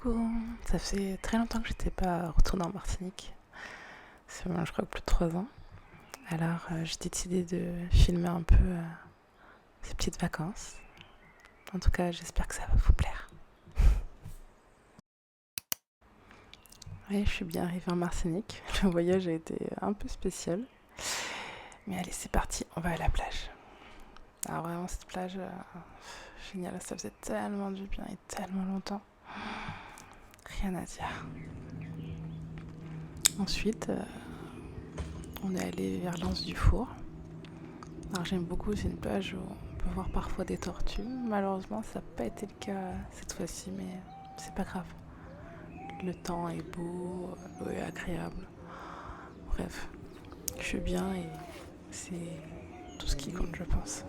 Coucou, ça fait très longtemps que j'étais pas retournée en Martinique. C'est vraiment, je crois que plus de 3 ans. Alors j'ai décidé de filmer un peu ces petites vacances. En tout cas, j'espère que ça va vous plaire. Oui, je suis bien arrivée en Martinique. Le voyage a été un peu spécial. Mais allez, c'est parti, on va à la plage. Alors vraiment, cette plage, géniale, ça faisait tellement du bien et tellement longtemps. Rien à dire. Ensuite, on est allé vers l'Anse du Four. Alors j'aime beaucoup, c'est une plage où on peut voir parfois des tortues. Malheureusement, ça n'a pas été le cas cette fois-ci, mais c'est pas grave. Le temps est beau, l'eau est agréable. Bref, je suis bien et c'est tout ce qui compte, je pense.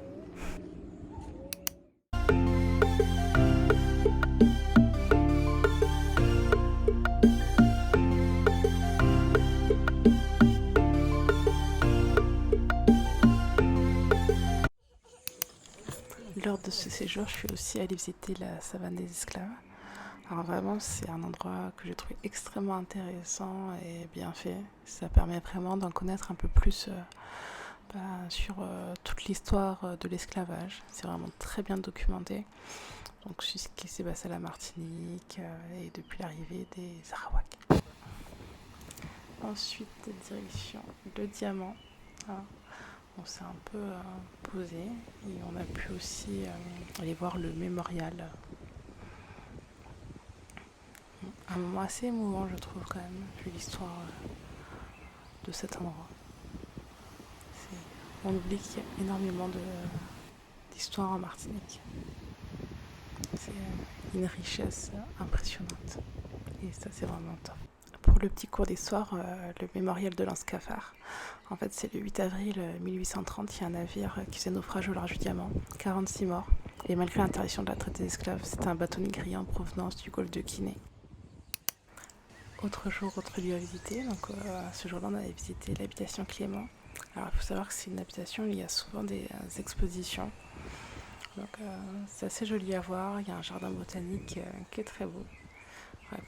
Lors de ce séjour, je suis aussi allée visiter la savane des esclaves. Alors vraiment, c'est un endroit que j'ai trouvé extrêmement intéressant et bien fait. Ça permet vraiment d'en connaître un peu plus sur toute l'histoire de l'esclavage. C'est vraiment très bien documenté. Donc ce qui s'est passé à la Martinique et depuis l'arrivée des Arawaks. Ensuite, direction le Diamant. Voilà. On s'est un peu posé et on a pu aussi aller voir le mémorial. Un moment assez émouvant, je trouve, quand même, vu l'histoire de cet endroit. On oublie qu'il y a énormément d'histoires en Martinique. C'est une richesse impressionnante. Et ça, c'est vraiment top. Pour le petit cours d'histoire, le mémorial de l'Anse Cafard. En fait, c'est le 8 avril 1830, il y a un navire qui faisait naufrage au large du Diamant, 46 morts. Et malgré l'interdiction de la traite des esclaves, c'était un bateau négrier en provenance du golfe de Guinée. Autre jour, autre lieu à visiter. Donc, ce jour-là, on avait visité l'habitation Clément. Alors, il faut savoir que c'est une habitation où il y a souvent des expositions. Donc, c'est assez joli à voir. Il y a un jardin botanique qui est très beau. Bref,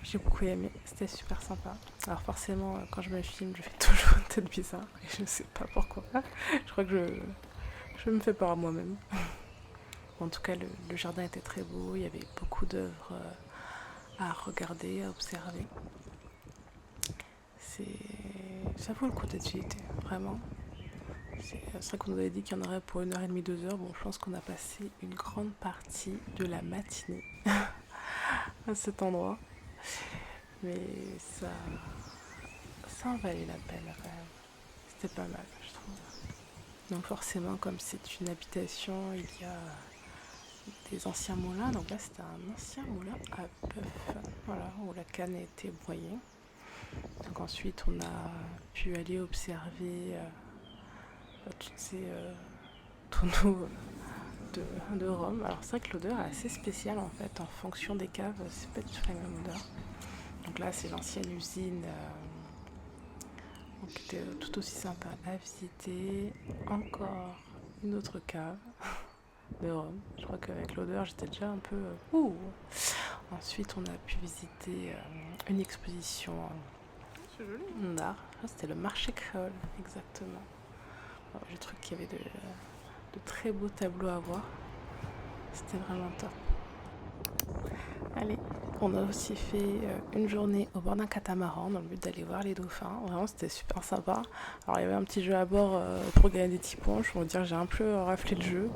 j'ai beaucoup aimé. C'était super sympa. Alors, forcément, quand je me filme, je fais toujours une tête bizarre. Et je ne sais pas pourquoi. Je crois que je me fais peur à moi-même. En tout cas, le jardin était très beau. Il y avait beaucoup d'œuvres à regarder, à observer. Ça vaut le coup d'être visité, vraiment. C'est vrai qu'on nous avait dit qu'il y en aurait pour 1h30, 2 heures. Bon, je pense qu'on a passé une grande partie de la matinée à cet endroit. Mais ça en valait la peine quand même. C'était pas mal, je trouve. Donc forcément, comme c'est une habitation, il y a des anciens moulins. Donc là, c'était un ancien moulin à bœuf, voilà, où la canne a été broyée. Donc ensuite, on a pu aller observer toutes ces tonneaux de rhum. Alors c'est vrai que l'odeur est assez spéciale en fait, en fonction des caves, c'est pas du tout la même odeur. Donc là, c'est l'ancienne usine qui était tout aussi sympa à visiter. Encore une autre cave de rhum. Je crois qu'avec l'odeur, j'étais déjà un peu... Ensuite, on a pu visiter une exposition d'art. C'était le marché créole, exactement. Alors, j'ai trouvé qu'il y avait de très beaux tableaux à voir. C'était vraiment top. Allez, on a aussi fait une journée au bord d'un catamaran dans le but d'aller voir les dauphins. Vraiment, c'était super sympa. Alors, il y avait un petit jeu à bord pour gagner des petits points. Je veux dire, j'ai un peu raflé le jeu.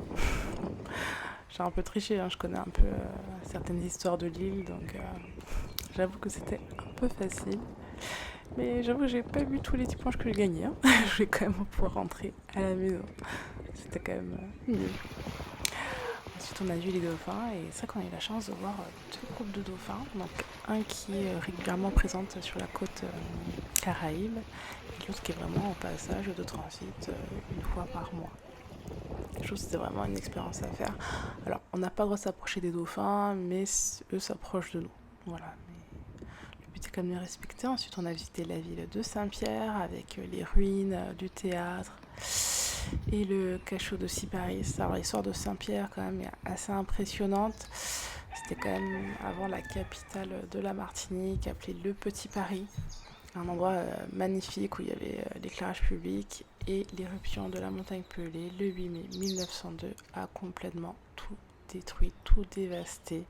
J'ai un peu triché, hein. Je connais un peu certaines histoires de l'île, donc j'avoue que c'était un peu facile. Mais j'avoue que j'ai pas vu tous les petits points que j'ai gagnés. Hein. Je voulais quand même pouvoir rentrer à la maison. C'était quand même mieux. Ensuite, on a vu les dauphins et c'est vrai qu'on a eu la chance de voir 2 groupes de dauphins. Donc, un qui est régulièrement présent sur la côte Caraïbe et l'autre qui est vraiment en passage de transit une fois par mois. Je trouve que c'était vraiment une expérience à faire. Alors, on n'a pas le droit de s'approcher des dauphins, mais eux s'approchent de nous. Voilà. Mais le but est quand même de les respecter. Ensuite, on a visité la ville de Saint-Pierre avec les ruines du théâtre et le cachot de Cyparis. Alors l'histoire de Saint-Pierre quand même est assez impressionnante. C'était quand même avant la capitale de la Martinique, appelée Le Petit Paris. Un endroit magnifique où il y avait l'éclairage public et l'éruption de la montagne Pelée le 8 mai 1902 a complètement tout détruit, tout dévasté.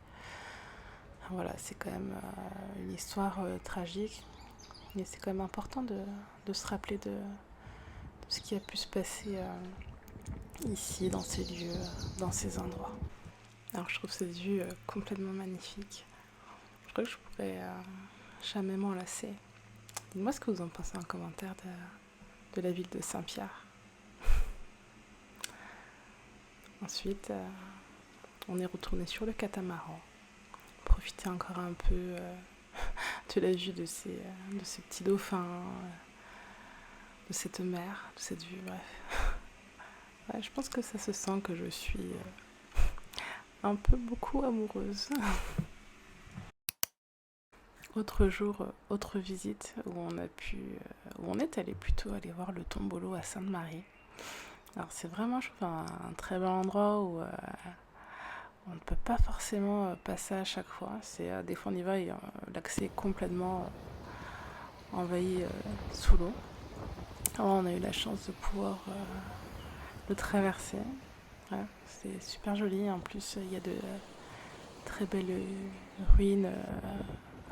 Voilà, c'est quand même une histoire tragique, mais c'est quand même important de se rappeler de ce qui a pu se passer ici, dans ces lieux, dans ces endroits. Alors je trouve cette vue complètement magnifique. Je crois que je pourrais jamais m'en lasser. Dites-moi ce que vous en pensez en commentaire de la ville de Saint-Pierre. Ensuite, on est retourné sur le catamaran. Profiter encore un peu de la vue de ce petit dauphin, de cette mer, de cette vue, bref. Ouais, je pense que ça se sent que je suis un peu beaucoup amoureuse. Autre jour, autre visite où où on est allé plutôt aller voir le tombolo à Sainte-Marie. Alors c'est vraiment, je trouve, un très bel endroit où on ne peut pas forcément passer à chaque fois. Des fois on y va et l'accès est complètement envahi sous l'eau. Alors on a eu la chance de pouvoir le traverser. Ouais, c'est super joli. En plus, il y a de très belles ruines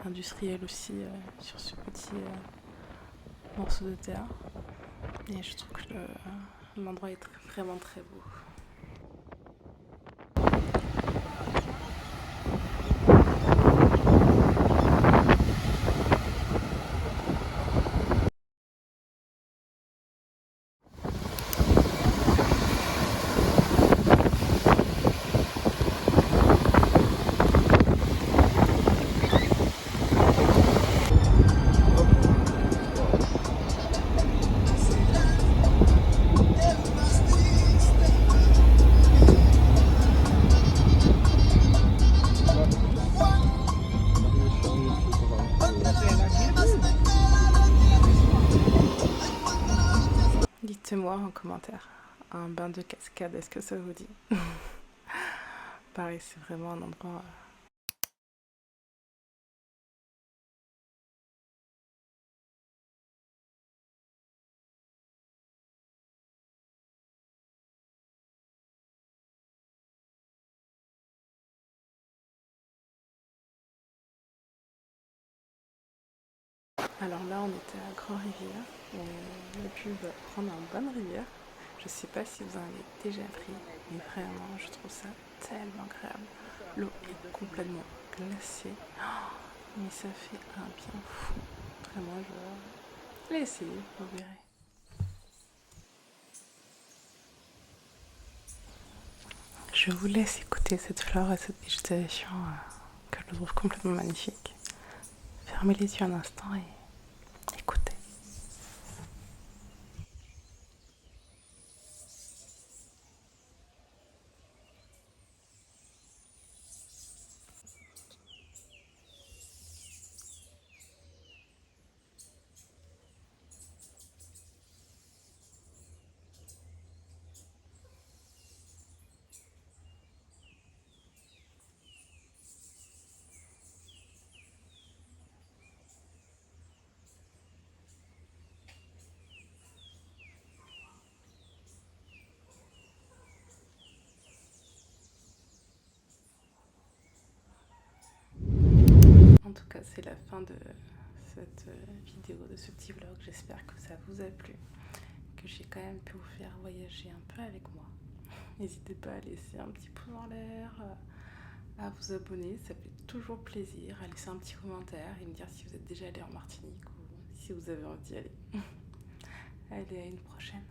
industrielles aussi sur ce petit morceau de terre. Et je trouve que l'endroit est vraiment très beau. Dites-moi en commentaire, un bain de cascade, est-ce que ça vous dit? Pareil, c'est vraiment un endroit. Alors là, on était à Grand-Rivière. On a pu prendre un bain de rivière. Je sais pas si vous en avez déjà pris, mais vraiment, je trouve ça tellement agréable. L'eau est complètement glacée, mais ça fait un bien fou. Vraiment, je vais essayer, vous verrez. Je vous laisse écouter cette flore et cette végétation que je trouve complètement magnifique. Fermez les yeux un instant et écoutez. En tout cas, c'est la fin de cette vidéo, de ce petit vlog. J'espère que ça vous a plu, que j'ai quand même pu vous faire voyager un peu avec moi. N'hésitez pas à laisser un petit pouce en l'air, à vous abonner, ça fait toujours plaisir, à laisser un petit commentaire et me dire si vous êtes déjà allé en Martinique ou si vous avez envie d'y aller. Allez, à une prochaine.